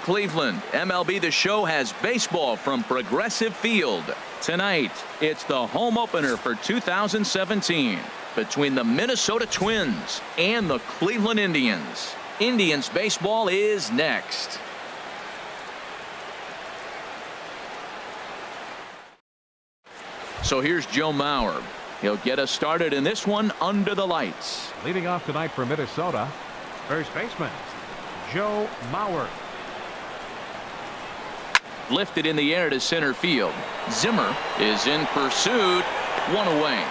Cleveland. MLB The Show has baseball from Progressive Field. Tonight, it's the home opener for 2017 between the Minnesota Twins and the Cleveland Indians. Indians baseball is next. So here's Joe Mauer. He'll get us started in this one under the lights. Leading off tonight for Minnesota, first baseman Joe Mauer. Lifted in the air to center field. Zimmer is in pursuit. One away.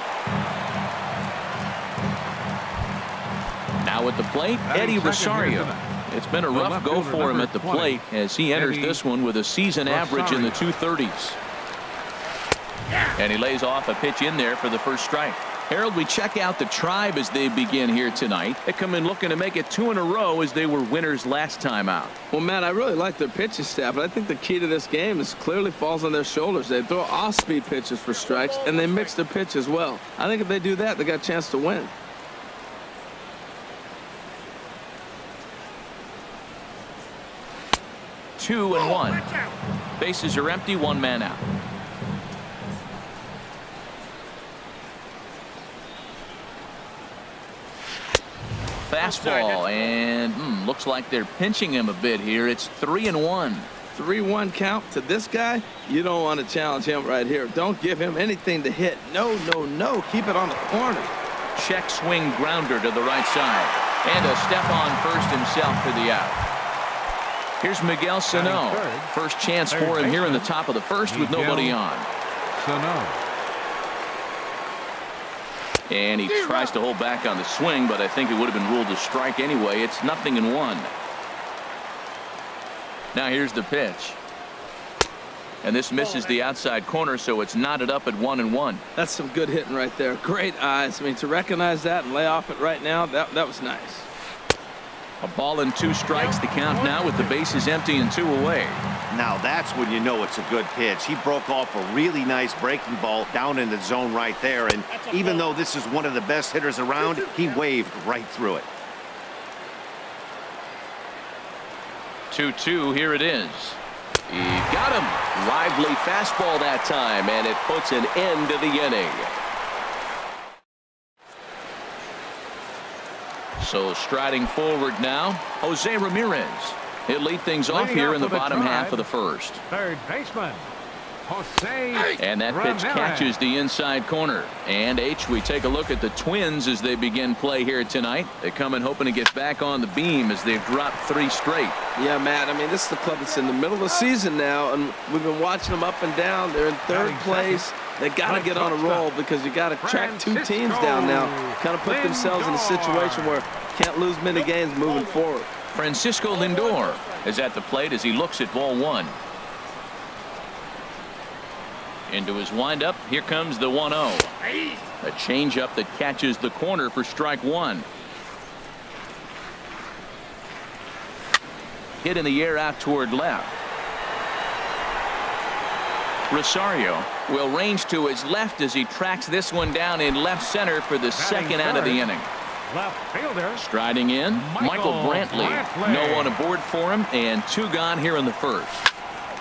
Now at the plate, Eddie Rosario. It's been a rough go for him at the plate as he enters this one with a season average in the 230s. And he lays off a pitch in there for the first strike. Harold, we check out the Tribe as they begin here tonight. They come in looking to make it 2 in a row as they were winners last time out. Well, Matt, I really like their pitching staff, but I think the key to this game is clearly falls on their shoulders. They throw off-speed pitches for strikes, and they mix their pitch as well. I think if they do that, they got a chance to win. Two and one. Bases are empty, 1 man out. Fastball, and looks like they're pinching him a bit here. It's 3-1. 3-1 count to this guy. You don't want to challenge him right here. Don't give him anything to hit. No, no, no. Keep it on the corner. Check swing grounder to the right side. And a step on first himself for the out. Here's Miguel Sano. First chance for him here in the top of the first with nobody on. Sano. And he tries to hold back on the swing, but I think it would have been ruled a strike anyway. It's 0-1. Now here's the pitch. And this misses the outside corner, so it's knotted up at 1-1. That's some good hitting right there. Great eyes. I mean, to recognize that and lay off it right now, that was nice. A ball and 2 strikes, the count now with the bases empty and 2 away. Now that's when you know it's a good pitch. He broke off a really nice breaking ball down in the zone right there, and even though this is one of the best hitters around, he waved right through it. 2-2, here it is. He got him. Lively fastball that time, and it puts an end to the inning. So striding forward now, Jose Ramirez. He'll lead things off here in the bottom half of the first. Third baseman Jose And that pitch catches the inside corner. And we take a look at the Twins as they begin play here tonight. They come in hoping to get back on the beam as they've dropped 3 straight. Yeah, Matt, I mean, this is the club that's in the middle of the season now, and we've been watching them up and down. They're in 3rd place. They got to get on a roll because you got to track 2 teams down now. Kind of put themselves in a situation where can't lose many games moving forward. Francisco Lindor is at the plate as he looks at ball 1. Into his windup, here comes the 1-0. A changeup that catches the corner for strike 1. Hit in the air out toward left. Rosario will range to his left as he tracks this one down in left center for the second out of the inning. Left fielder. Striding in, Michael Brantley. No one aboard for him, and 2 gone here in the first.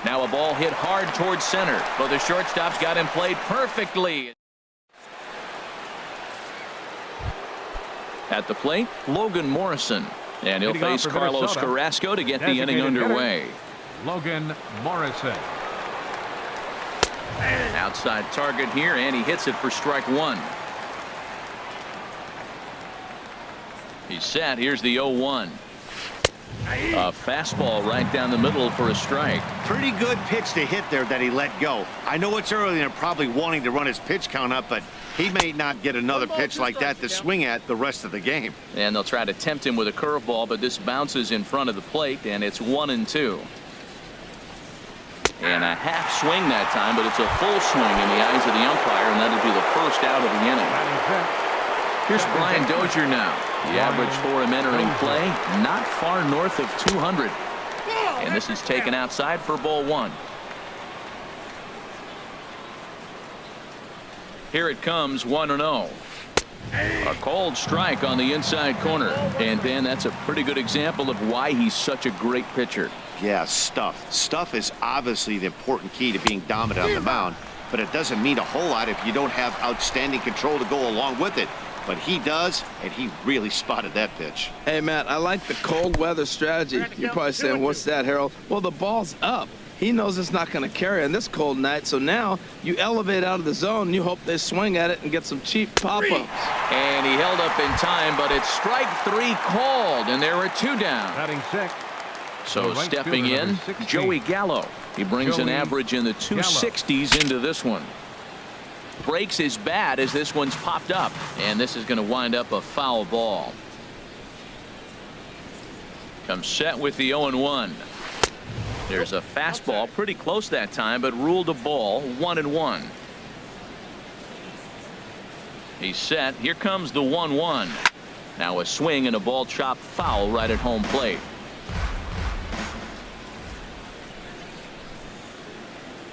Now a ball hit hard towards center, but the shortstop's got him played perfectly. At the plate, Logan Morrison. And he'll face Carlos Carrasco to get the inning underway. Logan Morrison. Outside target here, and he hits it for strike 1. He's set. Here's the 0-1. A fastball right down the middle for a strike. Pretty good pitch to hit there that he let go. I know it's early and they're probably wanting to run his pitch count up, but he may not get another pitch like that to swing at the rest of the game. And they'll try to tempt him with a curveball, but this bounces in front of the plate, and it's 1-2. And a half swing that time, but it's a full swing in the eyes of the umpire, and that'll be the first out of the inning. Here's Brian Dozier now. The average for him entering play, not far north of 200. And this is taken outside for ball 1. Here it comes, 1-0. A cold strike on the inside corner. And, Dan, that's a pretty good example of why he's such a great pitcher. Yeah, stuff. Stuff is obviously the important key to being dominant on the mound, but it doesn't mean a whole lot if you don't have outstanding control to go along with it. But he does, and he really spotted that pitch. Hey, Matt, I like the cold weather strategy. You're probably saying, what's that, Harold? Well, the ball's up. He knows it's not going to carry on this cold night, so now you elevate out of the zone, and you hope they swing at it and get some cheap pop-ups. And he held up in time, but it's strike 3 called, and there are 2 down. Batting sixth. So stepping in, Joey Gallo. He brings an average in the 260s into this one. Breaks his bat as this one's popped up, and this is going to wind up a foul ball. Comes set with the 0-1. There's a fastball pretty close that time, but ruled a ball, 1-1. He's set. Here comes the 1-1. Now a swing and a ball chopped foul right at home plate.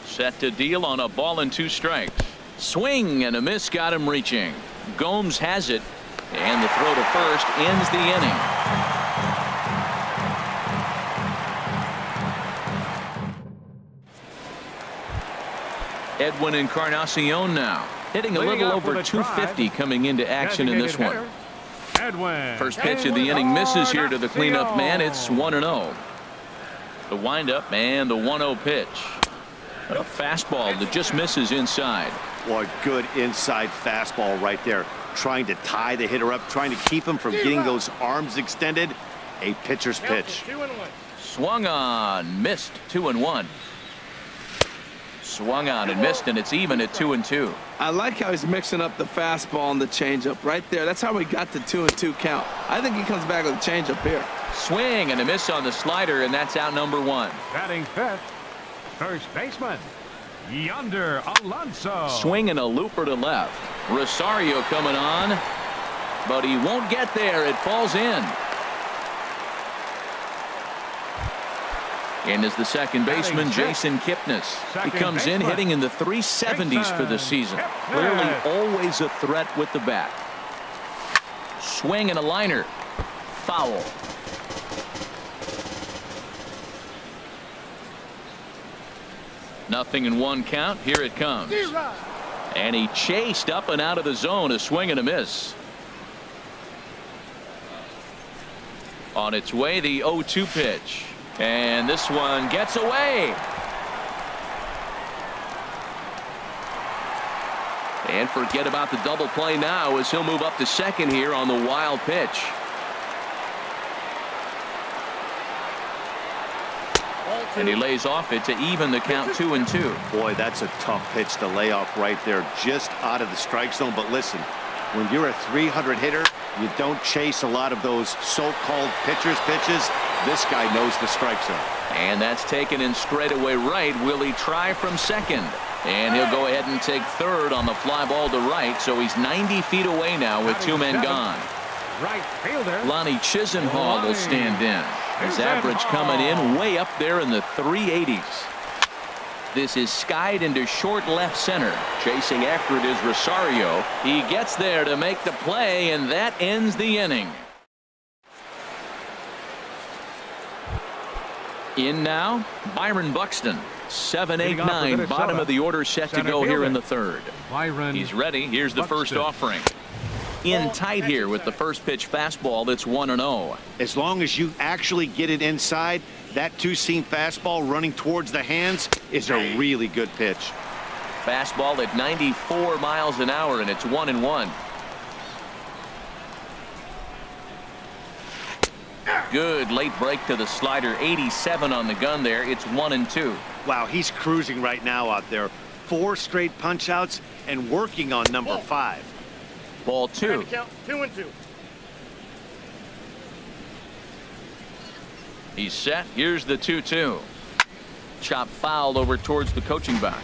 Set to deal on a ball and 2 strikes. Swing and a miss got him reaching. Gomes has it, and the throw to first ends the inning. Edwin Encarnacion now hitting a little over 250 coming into action in this one. First pitch of the inning misses here to the cleanup man. It's 1-0. The windup and the 1-0 pitch. A fastball that just misses inside. Boy, good inside fastball right there. Trying to tie the hitter up, trying to keep him from getting those arms extended. A pitcher's pitch. Swung on, missed, 2-1. Swung on and missed, and it's even at 2-2. I like how he's mixing up the fastball and the changeup right there. That's how we got the 2-2 count. I think he comes back with a changeup here. Swing and a miss on the slider, and that's out number 1. Batting fifth, first baseman, Yonder Alonso. Swing and a looper to left. Rosario coming on, but he won't get there. It falls in. And is the second baseman, Jason Kipnis. He comes in hitting in the 370s for the season. Clearly always a threat with the bat. Swing and a liner. Foul. Nothing in 1 count. Here it comes. And he chased up and out of the zone. A swing and a miss. On its way, the 0-2 pitch. And this one gets away. And forget about the double play now as he'll move up to second here on the wild pitch. And he lays off it to even the count 2-2. Boy, that's a tough pitch to lay off right there, just out of the strike zone. But listen, when you're a 300 hitter, you don't chase a lot of those so-called pitcher's pitches. This guy knows the strike zone. And that's taken in straightaway right. Will he try from second? And he'll go ahead and take third on the fly ball to right. So he's 90 feet away now with 2 men gone. Right fielder Lonnie Chisenhall will stand in. His average coming in way up there in the 380s. This is skied into short left center. Chasing after it is Rosario. He gets there to make the play, and that ends the inning. In now, Byron Buxton. 7, 8, 9, bottom of the order set to go here in the third. He's ready. Here's the first offering. In tight here with the first pitch fastball that's 1-0. As long as you actually get it inside, that 2-seam fastball running towards the hands is a really good pitch. Fastball at 94 miles an hour, and it's 1-1. Good late break to the slider. 87 on the gun there. It's 1-2. Wow, he's cruising right now out there. 4 straight punch outs and working on number 5. Ball 2. 2-2. He's set. Here's the 2-2. Chop fouled over towards the coaching box.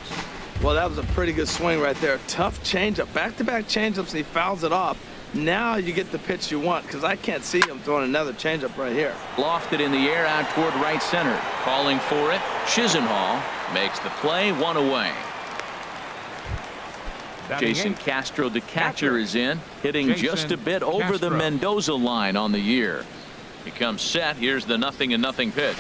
Well, that was a pretty good swing right there. Tough changeup. Back-to-back changeups, and he fouls it off. Now you get the pitch you want, because I can't see him throwing another changeup right here. Lofted in the air out toward right center. Calling for it. Chisenhall makes the play. 1 away. Jason Castro, the catcher, is in, hitting just a bit over the Mendoza line on the year. He comes set. Here's the 0-0 pitch.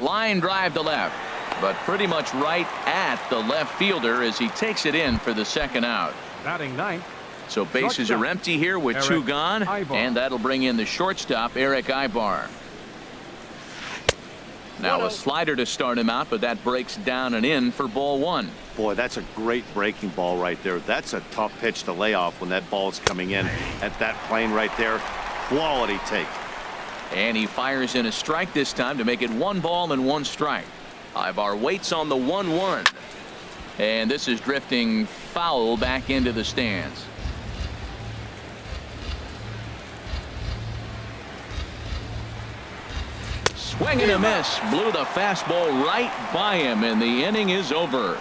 Line drive to left, but pretty much right at the left fielder as he takes it in for the second out. Batting ninth. So bases are empty here with 2 gone, and that'll bring in the shortstop, Eric Ibar. Now a slider to start him out, but that breaks down and in for ball 1. Boy, that's a great breaking ball right there. That's a tough pitch to lay off when that ball's coming in at that plane right there. Quality take. And he fires in a strike this time to make it 1 ball and 1 strike. Ibar waits on the 1-1. And this is drifting foul back into the stands. Swing and a miss. Blew the fastball right by him, and the inning is over.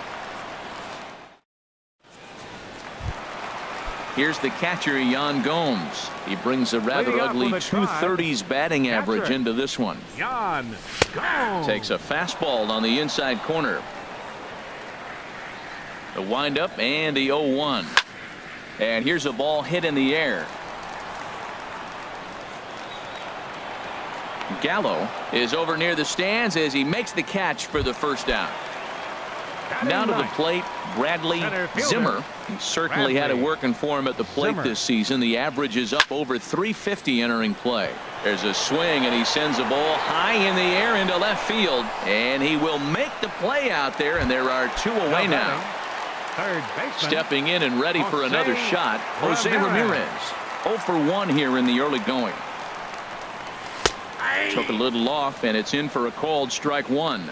Here's the catcher, Yan Gomes. He brings a rather ugly 230s batting average into this one. Yan Gomes takes a fastball on the inside corner. The windup and the 0-1. And here's a ball hit in the air. Gallo is over near the stands as he makes the catch for the first out. Now to the plate, Bradley Zimmer. He certainly had it working for him at the plate this season. The average is up over 350 entering play. There's a swing, and he sends a ball high in the air into left field. And he will make the play out there, and there are 2 away now. Third baseman. Stepping in and ready for another shot, Jose Ramirez. 0 for 1 here in the early going. Took a little off, and it's in for a called strike 1.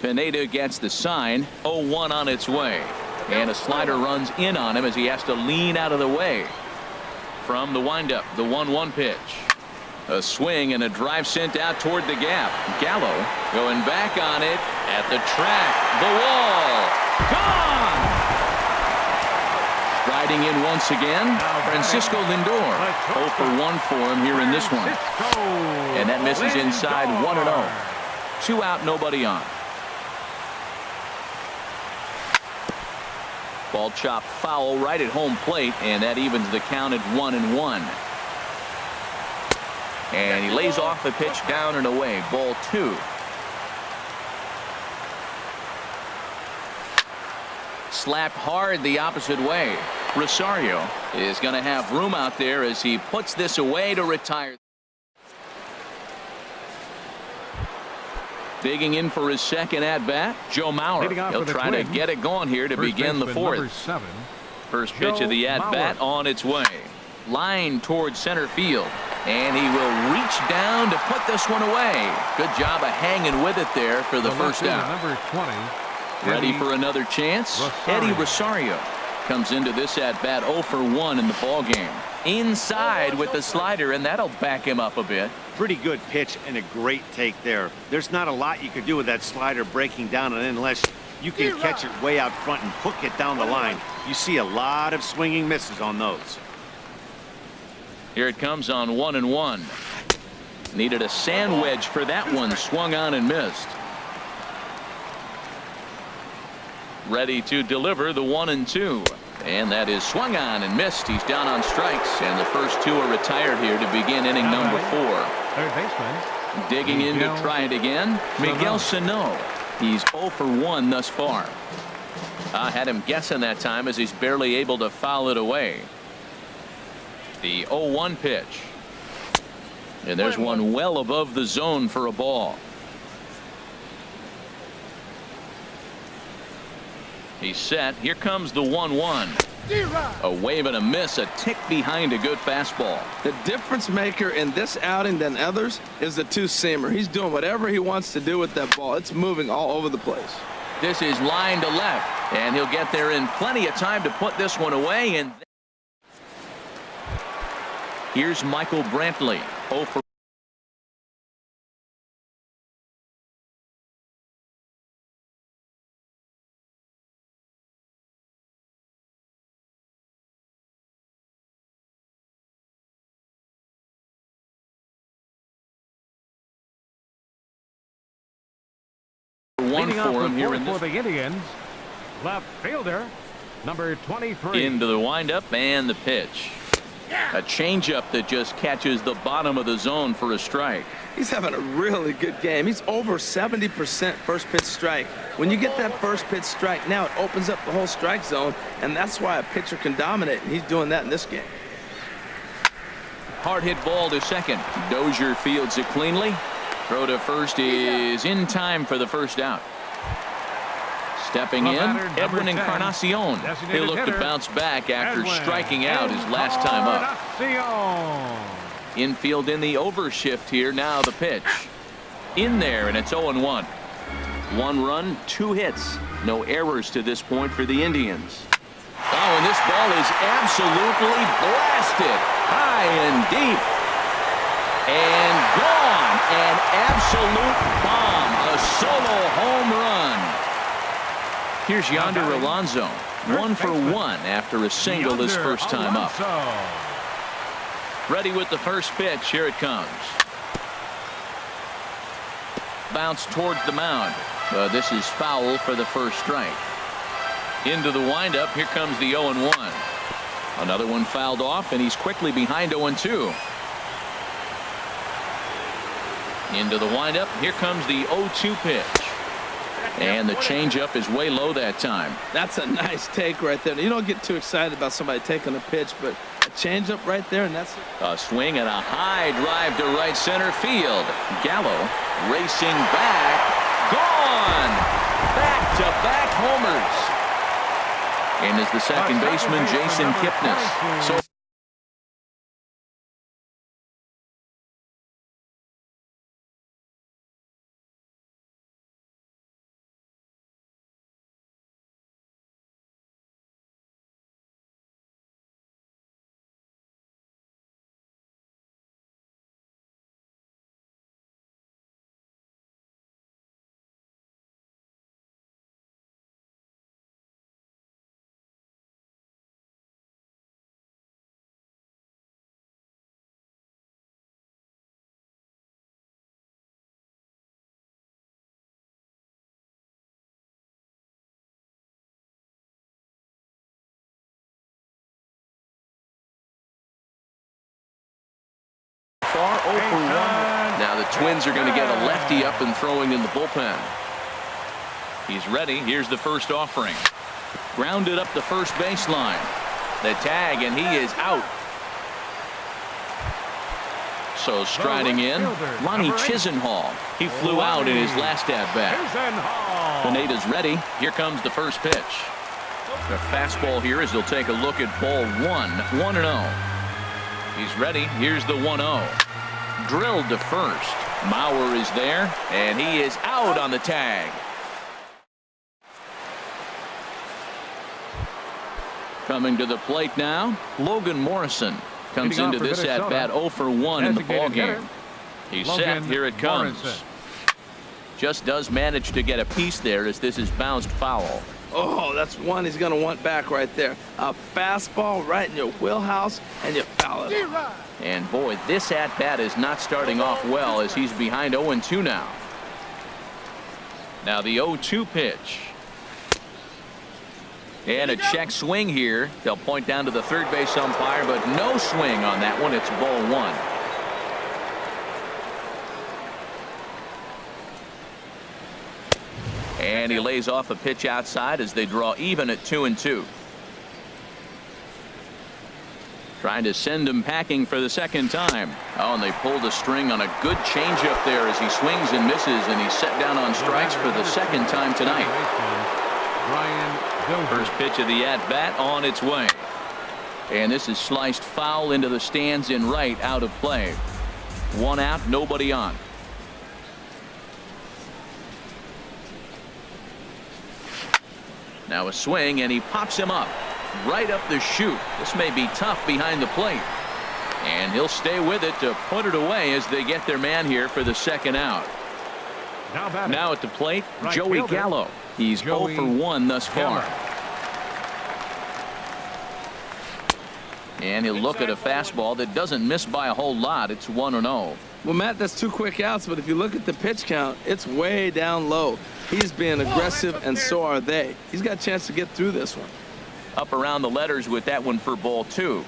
Pineda gets the sign. 0-1 on its way. And a slider runs in on him as he has to lean out of the way. From the windup, the 1-1 pitch. A swing and a drive sent out toward the gap. Gallo going back on it at the track. The wall. Gone! Striding in once again, Francisco Lindor. 0 for 1 for him here in this one. And that misses inside 1-0. 2 out, nobody on. Ball chopped foul right at home plate, and that evens the count at 1-1. And he lays off the pitch down and away. Ball 2. Slapped hard the opposite way. Rosario is going to have room out there as he puts this away to retire. Digging in for his second at-bat, Joe Mauer. He'll try to get it going here to begin the 4th. First pitch of the at-bat on its way. Line towards center field. And he will reach down to put this one away. Good job of hanging with it there for the first out. Number 20. Ready for another chance? Eddie Rosario comes into this at-bat 0 for 1 in the ballgame. Inside with the slider, and that'll back him up a bit. Pretty good pitch and a great take there. There's not a lot you could do with that slider breaking down, and unless you can catch it way out front and hook it down the line, you see a lot of swinging misses on those. Here it comes on 1-1. Needed a sand wedge for that one. Swung on and missed. Ready to deliver the 1-2. And that is swung on and missed. He's down on strikes, and the first 2 are retired here to begin inning number 4. Third baseman. Digging in to try it again, Miguel Sano. He's 0 for 1 thus far. I had him guessing that time as he's barely able to foul it away. The 0-1 pitch. And there's one well above the zone for a ball. He's set. Here comes the 1-1. A wave and a miss, a tick behind a good fastball. The difference maker in this outing than others is the 2-seamer. He's doing whatever he wants to do with that ball. It's moving all over the place. This is line to left, and he'll get there in plenty of time to put this one away. And here's Michael Brantley. 0 for one for him here in this. For the Indians, left fielder number 23. Into the windup and the pitch. A changeup that just catches the bottom of the zone for a strike. He's having a really good game. He's over 70% first pitch strike. When you get that first pitch strike, now it opens up the whole strike zone, and that's why a pitcher can dominate, and he's doing that in this game. Hard hit ball to second. Dozier fields it cleanly. Throw to first is in time for the first out. Stepping in, Edwin Encarnacion. He'll look to bounce back after striking out his last time up. Infield in the overshift here. Now the pitch. In there, and it's 0-1. 1 run, 2 hits. No errors to this point for the Indians. Oh, and this ball is absolutely blasted. High and deep. And gone. An absolute bomb. A solo home run. Here's Yonder Alonso. 1 for 1 after a single his first time up. Ready with the first pitch. Here it comes. Bounce towards the mound. This is foul for the first strike. Into the windup. Here comes the 0-1. Another one fouled off, and he's quickly behind 0-2. Into the windup. Here comes the 0-2 pitch. And the changeup is way low that time. That's a nice take right there. You don't get too excited about somebody taking a pitch, but a changeup right there, and that's it. A swing and a high drive to right center field. Gallo racing back. Gone! Back-to-back homers. And is the second baseman, Jason Kipnis. So far 0 for 1. Now the Twins are going to get a lefty up and throwing in the bullpen. He's ready. Here's the first offering. Grounded up the first baseline. The tag, and he is out. So striding in, Lonnie Chisenhall. He flew out in his last at-bat. Pineda's ready. Here comes the first pitch. The fastball here as he'll take a look at ball 1-0. He's ready. Here's the 1-0. Drilled to first. Mauer is there, and he is out on the tag. Coming to the plate now, Logan Morrison comes into this at-bat 0 for 1 in the ballgame. He's set. Here it comes. Just does manage to get a piece there as this is bounced foul. Oh, that's one he's going to want back right there. A fastball right in your wheelhouse, and you foul it. And boy, this at-bat is not starting off well as he's behind 0-2 now. Now the 0-2 pitch. And a check swing here. They'll point down to the third base umpire, but no swing on that one. It's ball 1. And he lays off a pitch outside as they draw even at 2-2. Trying to send him packing for the second time. Oh, and they pulled a string on a good changeup there as he swings and misses, and he's set down on strikes for the second time tonight. First pitch of the at-bat on its way. And this is sliced foul into the stands in right, out of play. 1 out, nobody on. Now a swing, and he pops him up right up the chute. This may be tough behind the plate, and he'll stay with it to put it away as they get their man here for the second out. Now at the plate, Joey Gallo. He's 0 for 1 thus far. And he'll look at a fastball that doesn't miss by a whole lot. It's 1-0. Well, Matt, that's 2 quick outs, but if you look at the pitch count, it's way down low. He's being aggressive, and so are they. He's got a chance to get through this one. Up around the letters with that one for ball 2.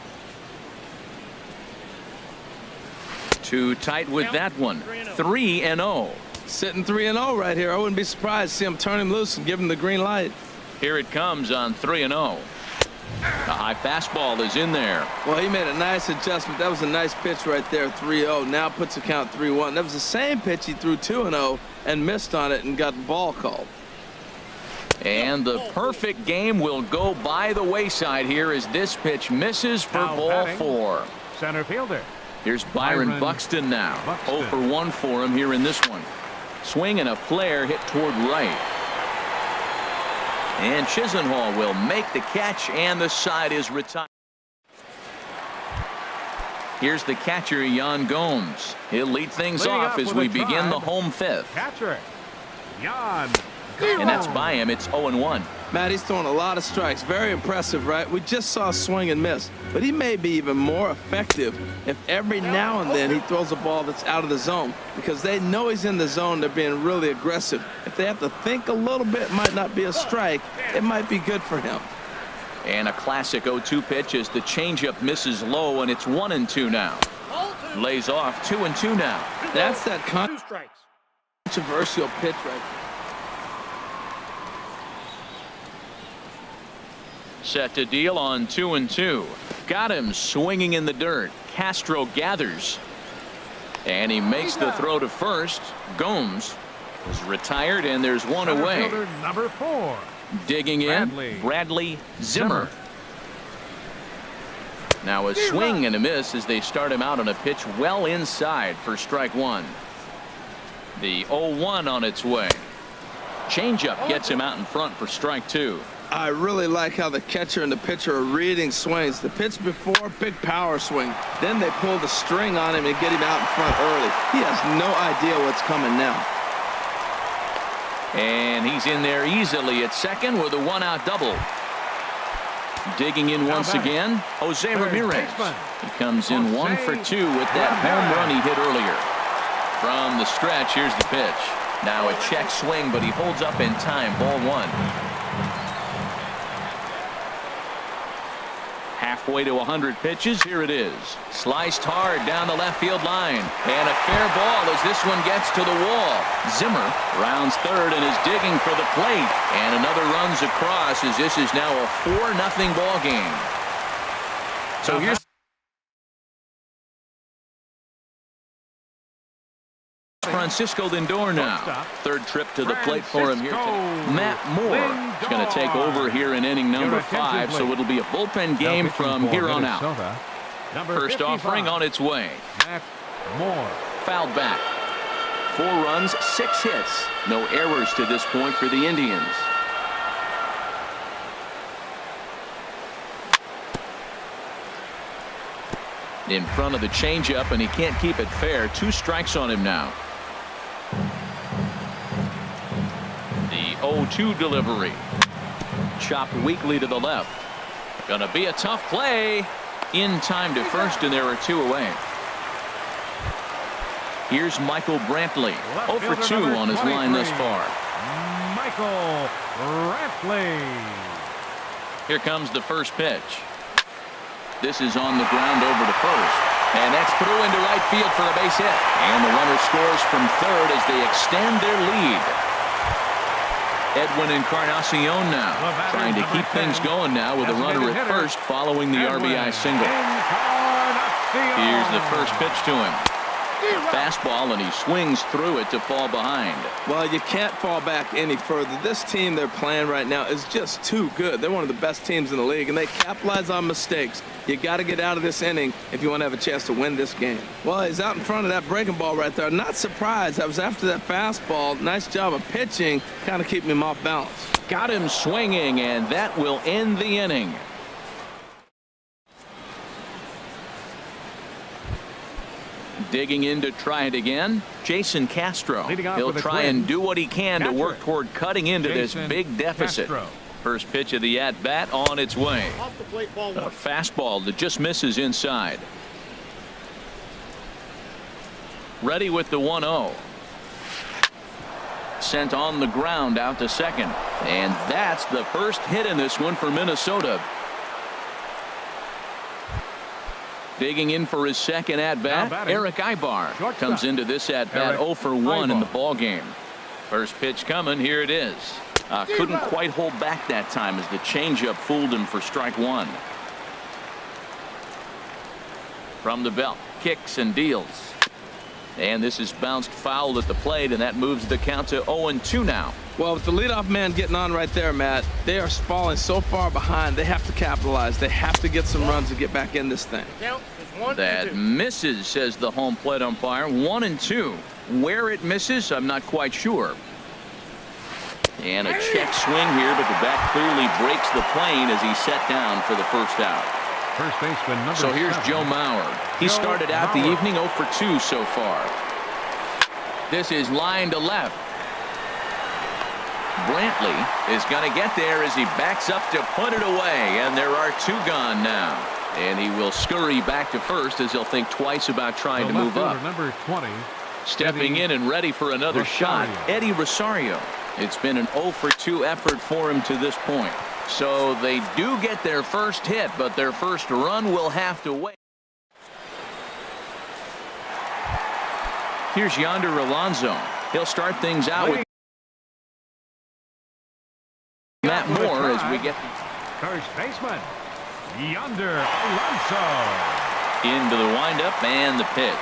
Too tight with that one. 3-0. Sitting 3-0 right here. I wouldn't be surprised to see him turn him loose and give him the green light. Here it comes on 3-0. The high fastball is in there. Well, he made a nice adjustment. That was a nice pitch right there, 3-0. Now puts the count 3-1. That was the same pitch he threw 2-0 and missed on it and got the ball called. And the perfect game will go by the wayside here as this pitch misses for ball 4. Center fielder. Here's Byron Buxton now. 0 for 1 for him here in this one. Swing and a flare hit toward right. And Chisenhall will make the catch, and the side is retired. Here's the catcher, Yan Gomes. He'll lead things off as we begin the home 5th. Catcher, Yan. And that's by him. It's 0-1. Matt, he's throwing a lot of strikes. Very impressive, right? We just saw a swing and miss. But he may be even more effective if every now and then he throws a ball that's out of the zone. Because they know he's in the zone. They're being really aggressive. If they have to think a little bit, it might not be a strike. It might be good for him. And a classic 0-2 pitch as the changeup misses low, and it's 1-2 now. Lays off 2-2 now. That's that controversial pitch right there. Set to deal on 2-2. Got him swinging in the dirt. Castro gathers. And he makes the throw to first. Gomes is retired, and there's one away. Number 4. Digging in, Bradley Zimmer. Now a swing and a miss as they start him out on a pitch well inside for strike 1. The 0-1 on its way. Changeup gets him out in front for strike 2. I really like how the catcher and the pitcher are reading swings. The pitch before, big power swing. Then they pull the string on him and get him out in front early. He has no idea what's coming now. And he's in there easily at second with a 1-out double. Digging in once again, Jose Ramirez. He comes in 1 for 2 with that home run he hit earlier. From the stretch, here's the pitch. Now a check swing, but he holds up in time. Ball 1. Halfway to 100 pitches. Here it is. Sliced hard down the left field line. And a fair ball as this one gets to the wall. Zimmer rounds third and is digging for the plate. And another runs across as this is now a 4-0 ball game. So here's Francisco Lindor now. Third trip to the plate for him here today. Matt Moore is going to take over here in inning number 5, so it'll be a bullpen game from here on out. First offering on its way. Matt Moore. Fouled back. 4 runs, 6 hits. No errors to this point for the Indians. In front of the changeup, and he can't keep it fair. 2 strikes on him now. The 0-2 delivery. Chopped weakly to the left. Gonna be a tough play. In time to first, and there are 2 away. Here's Michael Brantley. 0 for 2 on his line thus far. Michael Brantley. Here comes the first pitch. This is on the ground over to first. And that's through into right field for a base hit. And the runner scores from third as they extend their lead. Edwin Encarnacion now trying to keep things going now with a runner at first following the RBI single. Here's the first pitch to him. Fastball, and he swings through it to fall behind. Well, you can't fall back any further. This team they're playing right now is just too good. They're one of the best teams in the league, and they capitalize on mistakes. You got to get out of this inning if you want to have a chance to win this game. Well, he's out in front of that breaking ball right there. Not surprised. That was after that fastball. Nice job of pitching, kind of keeping him off balance. Got him swinging, and that will end the inning. Digging in to try it again, Jason Castro. He'll try and do what he can to work toward cutting into this big deficit. First pitch of the at-bat on its way. A fastball that just misses inside. Ready with the 1-0. Sent on the ground out to second. And that's the first hit in this one for Minnesota. Digging in for his second at-bat, Eric Ibar comes into this at-bat 0 for 1 in the ball game. First pitch coming, here it is. Couldn't quite hold back that time as the changeup fooled him for strike one. From the belt, kicks and deals. And this is bounced foul at the plate, and that moves the count to 0-2 now. Well, with the leadoff man getting on right there, Matt, they are falling so far behind. They have to capitalize. They have to get some runs to get back in this thing. That misses, says the home plate umpire. 1-2. Where it misses, I'm not quite sure. And a check swing here, but the bat clearly breaks the plane as he's set down for the first out. First baseman number So here's 7. Joe Mauer. He started out the evening 0 for 2 so far. This is line to left. Brantley is going to get there as he backs up to put it away, and there are 2 gone now. And he will scurry back to first as he'll think twice about trying to move up. Number 20. Stepping in and ready for another shot, Eddie Rosario. It's been an 0 for 2 effort for him to this point. So they do get their first hit, but their first run will have to wait. Here's Yonder Alonso. He'll start things out with Matt Moore as we get First baseman Yonder Alonso. into the windup and the pitch.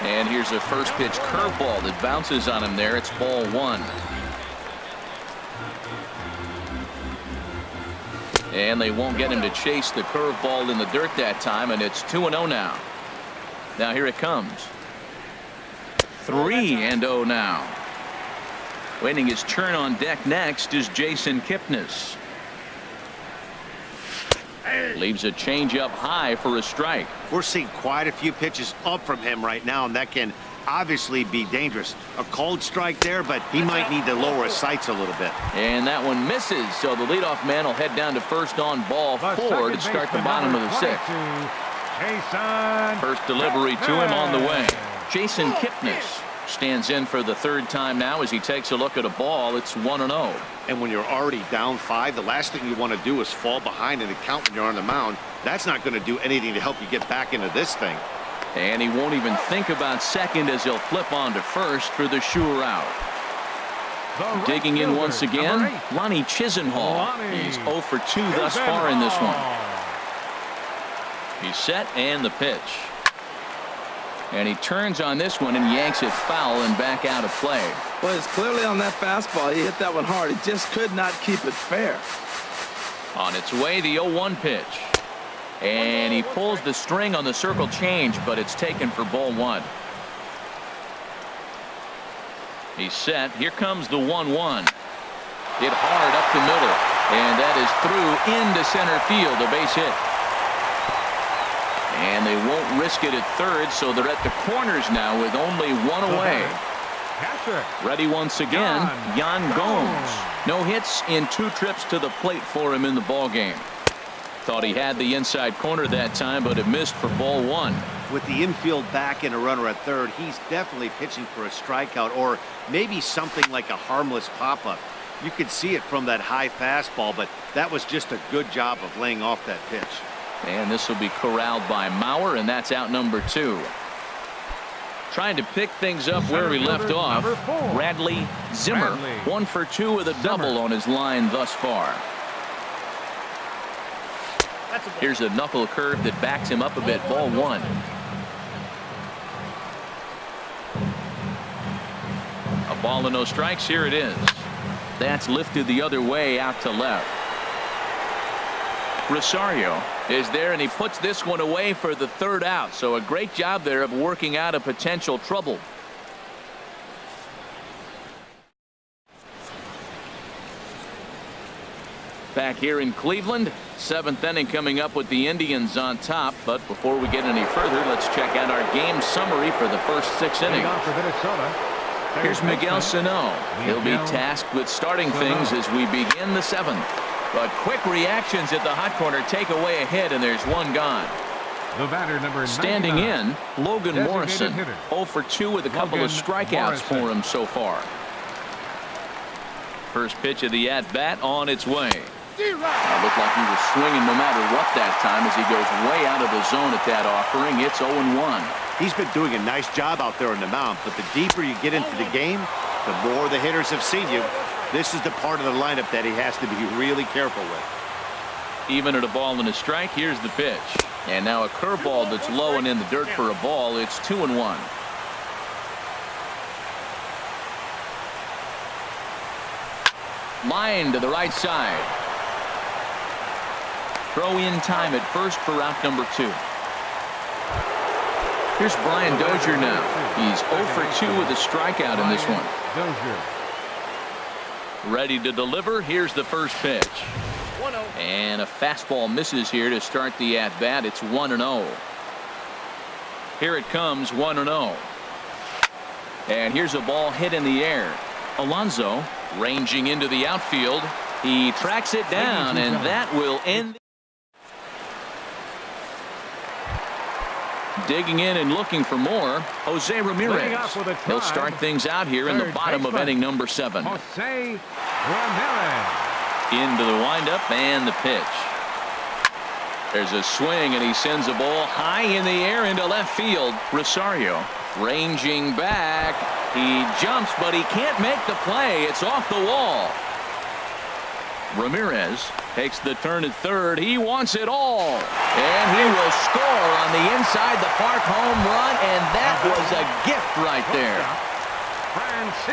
And here's a first pitch curveball that bounces on him there. It's ball 1. And they won't get him to chase the curveball in the dirt that time, and it's 2-0 now. Now here it comes. 3-0 now. Waiting his turn on deck next is Jason Kipnis. Leaves a changeup high for a strike. We're seeing quite a few pitches up from him right now, and that can obviously be dangerous. A cold strike there, but he might need to lower his sights a little bit. And that one misses, so the leadoff man will head down to first on ball 4 to start the bottom of the 6th. First delivery to him on the way. Jason Kipnis stands in for the 3rd time now as he takes a look at a ball. It's 1-0. And when you're already down 5, the last thing you want to do is fall behind in the count when you're on the mound. That's not going to do anything to help you get back into this thing. And he won't even think about second as he'll flip on to first for the sure out. Digging in once again, Lonnie Chisenhall. He's 0 for 2 thus far in this one. He's set and the pitch. And he turns on this one and yanks it foul and back out of play. Well, it's clearly on that fastball. He hit that one hard. He just could not keep it fair. On its way, the 0-1 pitch. And he pulls the string on the circle change, but it's taken for ball 1. He's set. Here comes the 1-1. Hit hard up the middle. And that is through into center field. A base hit. And they won't risk it at third, so they're at the corners now with only 1 away. Ready once again, Yan Gomes. No hits in 2 trips to the plate for him in the ball game. Thought he had the inside corner that time, but it missed for ball 1. With the infield back and a runner at third, he's definitely pitching for a strikeout or maybe something like a harmless pop-up. You could see it from that high fastball, but that was just a good job of laying off that pitch. And this will be corralled by Mauer, and that's out number 2. Trying to pick things up where he left off, Bradley Zimmer. 1 for 2 with a double on his line thus far. Here's a knuckle curve that backs him up a bit. Ball 1. A ball and no strikes. Here it is. That's lifted the other way out to left. Rosario is there, and he puts this one away for the 3rd out. So a great job there of working out a potential trouble. Back here in Cleveland, 7th inning coming up with the Indians on top. But before we get any further, let's check out our game summary for the first 6 innings. Here's Miguel Sano. He'll be tasked with starting things as we begin the 7th. But quick reactions at the hot corner take away a hit, and there's 1 gone. The batter, number Standing 99, in, Logan Morrison. hitter. 0 for 2 with a couple of strikeouts for him so far. First pitch of the at-bat on its way. Looked like he was swinging no matter what that time as he goes way out of the zone at that offering. It's 0-1. He's been doing a nice job out there on the mound, but the deeper you get into the game, the more the hitters have seen you. This is the part of the lineup that he has to be really careful with. Even at a ball and a strike, here's the pitch. And now a curveball that's low and in the dirt for a ball. It's 2-1. Line to the right side. Throw in time at first for out number 2. Here's Brian Dozier now. He's 0 for 2 with a strikeout in this one. Ready to deliver. Here's the first pitch. And a fastball misses here to start the at-bat. It's 1-0. Here it comes, 1-0. And here's a ball hit in the air. Alonso ranging into the outfield. He tracks it down, and that will end. Digging in and looking for more, Jose Ramirez. He'll start things out here in the bottom of inning number 7. Jose Ramirez. Into the windup and the pitch. There's a swing, and he sends a ball high in the air into left field. Rosario ranging back. He jumps, but he can't make the play. It's off the wall. Ramirez takes the turn at third. He wants it all. And he will score on the inside the park home run, and that was a gift right there.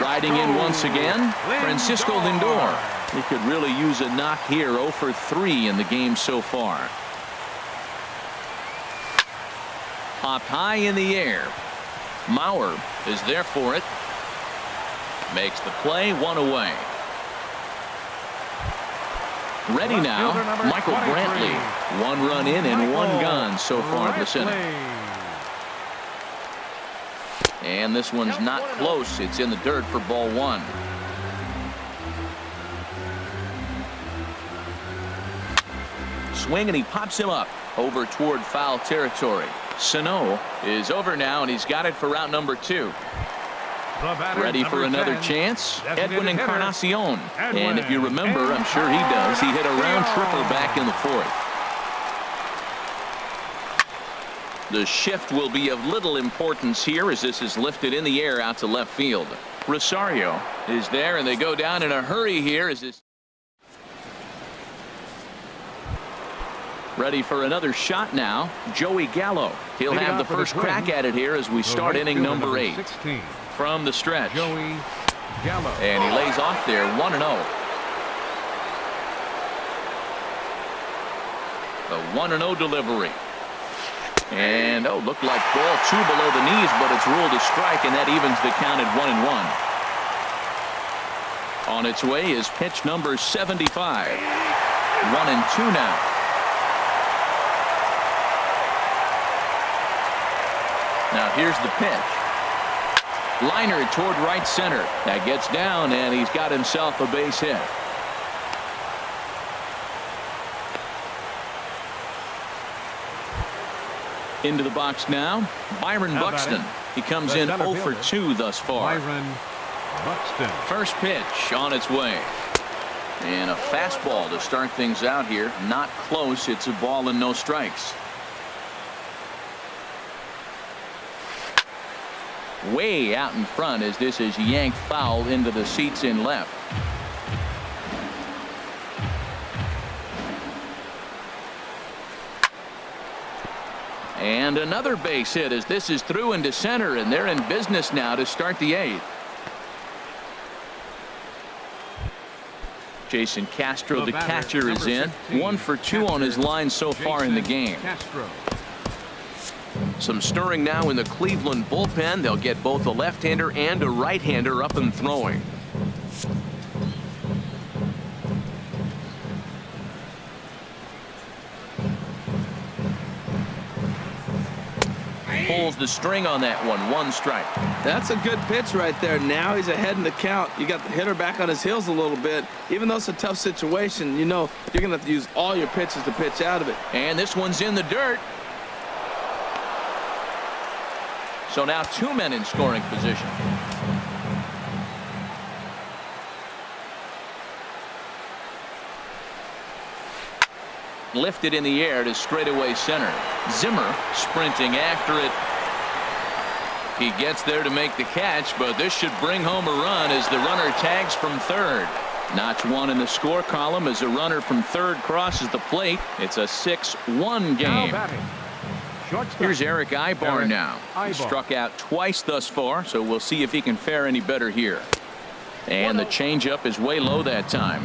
Riding in once again, Francisco Lindor. He could really use a knock here. 0 for 3 in the game so far. Popped high in the air. Mauer is there for it. Makes the play, 1 away. Ready now, Michael Brantley. 1 run in and 1 gone so far this inning. And this one's not close. It's in the dirt for ball 1. Swing, and he pops him up over toward foul territory. Sano is over now, and he's got it for route number 2. Ready for another chance, Edwin Encarnacion. And if you remember, I'm sure he does, he hit a round triple back in the 4th. The shift will be of little importance here as this is lifted in the air out to left field. Rosario is there, and they go down in a hurry here as this. Ready for another shot now, Joey Gallo. He'll have the first crack at it here as we start inning number 8. From the stretch. Joey Gallo. And he lays off there, 1-0. The 1-0 delivery. And, looked like ball 2 below the knees, but it's ruled a strike, and that evens the count at 1-1. On its way is pitch number 75. 1-2 now. Now here's the pitch. Liner toward right center. That gets down, and he's got himself a base hit. Into the box now, Byron Buxton. He comes in 0 for 2 thus far. Byron Buxton. First pitch on its way. And a fastball to start things out here. Not close. It's a ball and no strikes. Way out in front as this is yanked foul into the seats in left. And another base hit as this is through into center, and they're in business now to start the 8th. Jason Castro, the catcher, is in. 1 for 2 on his line so far in the game. Some stirring now in the Cleveland bullpen. They'll get both a left-hander and a right-hander up and throwing. Pulls the string on that one. 1 strike. That's a good pitch right there. Now he's ahead in the count. You got the hitter back on his heels a little bit. Even though it's a tough situation, you know you're going to have to use all your pitches to pitch out of it. And this one's in the dirt. So now 2 men in scoring position. lifted in the air to straightaway center. Zimmer sprinting after it. He gets there to make the catch, but this should bring home a run as the runner tags from third. Notch one in the score column as a runner from third crosses the plate. It's a 6-1 game. Here's Eric Ibar now. He struck out twice thus far, so we'll see if he can fare any better here. And the changeup is way low that time.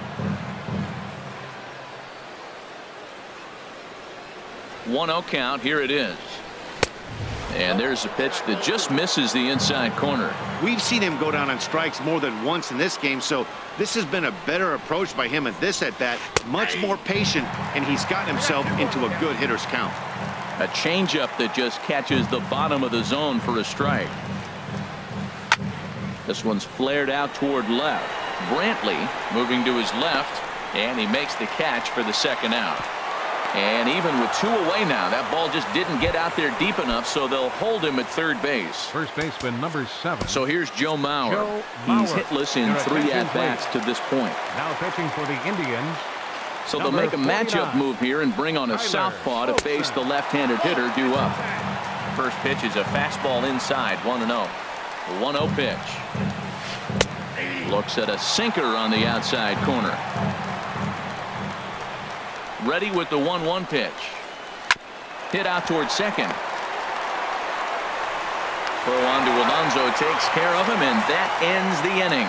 1-0 count. Here it is. And there's a pitch that just misses the inside corner. We've seen him go down on strikes more than once in this game, so this has been a better approach by him at this at-bat. Much more patient, and he's gotten himself into a good hitter's count. A changeup that just catches the bottom of the zone for a strike. This one's flared out toward left. Brantley moving to his left, and he makes the catch for the second out. And even with 2 away now, that ball just didn't get out there deep enough, so they'll hold him at third base. First baseman number 7. So here's Joe Mauer. He's hitless in 3 at-bats to this point. Now pitching for the Indians. So they'll make a matchup move here and bring on a southpaw to face the left-handed hitter due up. First pitch is a fastball inside, 1-0. 1-0 pitch. Looks at a sinker on the outside corner. Ready with the 1-1 pitch. Hit out towards second. Throw on to Alonso takes care of him, and that ends the inning.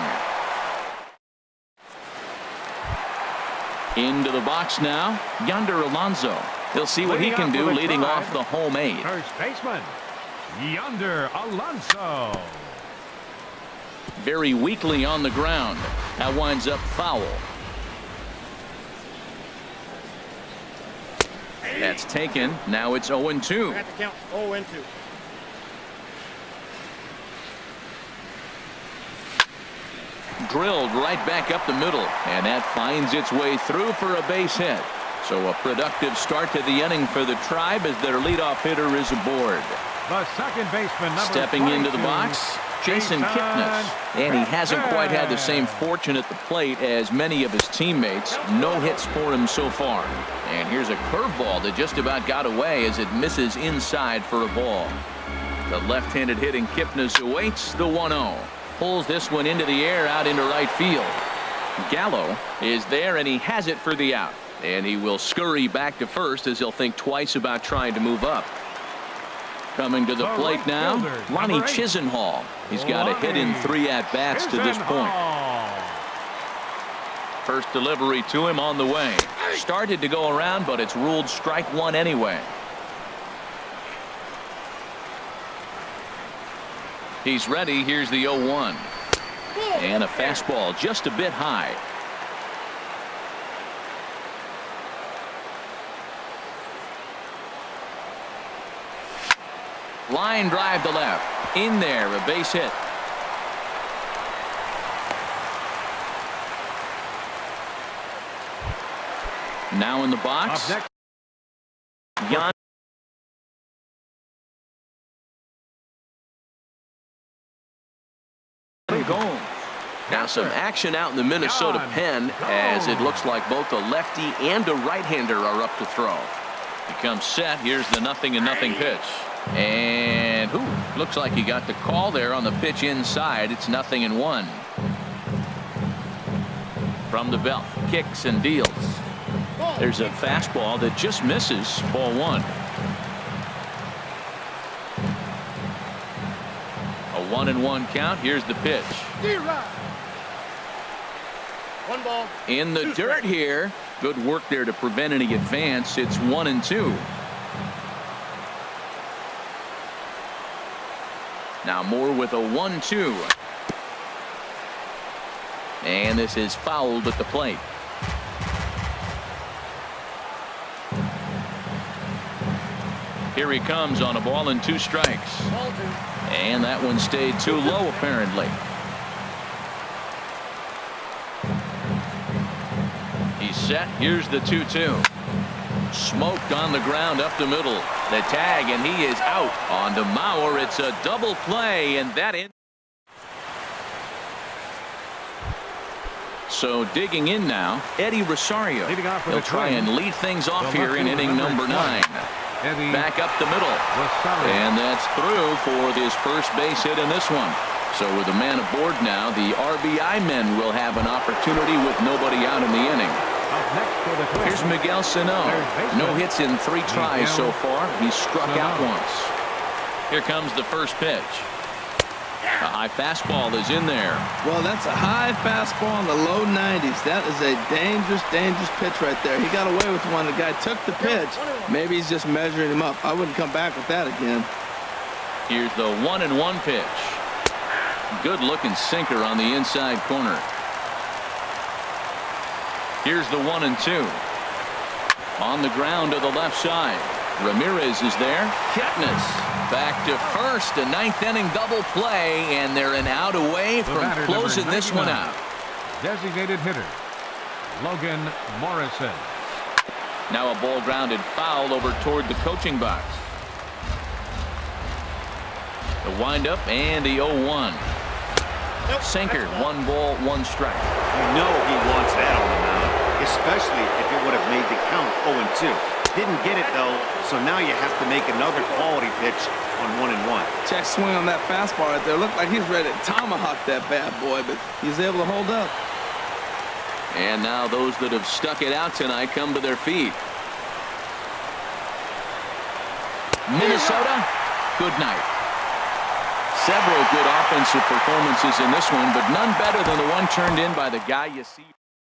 Into the box now, Yonder Alonso. He'll see what he can do leading off the home 8. First baseman, Yonder Alonso. Very weakly on the ground. That winds up foul. That's taken. Now it's 0-2. At the count, 0-2. Drilled right back up the middle, and that finds its way through for a base hit. So a productive start to the inning for the Tribe as their leadoff hitter is aboard. The second baseman, number Stepping 22, into the box, Jason Kipnis. And he hasn't quite had the same fortune at the plate as many of his teammates. No hits for him so far. And here's a curveball that just about got away as it misses inside for a ball. The left-handed hitting Kipnis awaits the 1-0. Pulls this one into the air out into right field. Gallo is there, and he has it for the out. And he will scurry back to first as he'll think twice about trying to move up. Coming to the plate now, Ronnie Chisenhall. He's got a hit in 3 at-bats to this point. First delivery to him on the way. Started to go around, but it's ruled strike 1 anyway. He's ready. Here's the 0-1. And a fastball just a bit high. Line drive to left. In there, a base hit. Now in the box. Jan. Now some action out in the Minnesota pen as it looks like both a lefty and a right-hander are up to throw. He comes set. Here's the 0-0 pitch. And looks like he got the call there on the pitch inside. It's 0-1. From the belt, kicks and deals. There's a fastball that just misses. Ball 1. A 1-1 count. Here's the pitch. 1 ball. In the dirt here. Good work there to prevent any advance. It's 1-2. Now Moore with a 1-2. And this is fouled at the plate. Here he comes on a ball and 2 strikes. And that one stayed too low apparently. He's set. Here's the 2-2. Smoked on the ground up the middle. The tag, and he is out. On to Mauer. It's a double play, and that in. So digging in now, Eddie Rosario. Leading off with He'll the try Twins, and lead things off the here in lefty, inning number number 9. Eddie Back up the middle. Rosario. And that's through for this first base hit in this one. So with a man aboard now, the RBI men will have an opportunity with nobody out in the inning. Up next for the Twins. Here's Miguel Sano. No hits in 3 tries so far. He's struck out once. Here comes the first pitch. A high fastball is in there. Well, that's a high fastball in the low 90s. That is a dangerous, dangerous pitch right there. He got away with one. The guy took the pitch. Maybe he's just measuring him up. I wouldn't come back with that again. Here's the 1-1 pitch. Good looking sinker on the inside corner. Here's the 1-2. On the ground to the left side. Ramirez is there. Kipnis back to first. A 9th inning double play, and they're an out away from closing this one out. Designated hitter, Logan Morrison. Now a ball grounded foul over toward the coaching box. The windup and the 0-1. Sinker, 1 ball, 1 strike. You know he wants that on the mound, especially if it would have made the count 0-2. Didn't get it though, so now you have to make another quality pitch on 1-1. Check swing on that fastball right there. Looked like he's ready to tomahawk that bad boy, but he's able to hold up. And now those that have stuck it out tonight come to their feet. Minnesota, good night. Several good offensive performances in this one, but none better than the one turned in by the guy you see.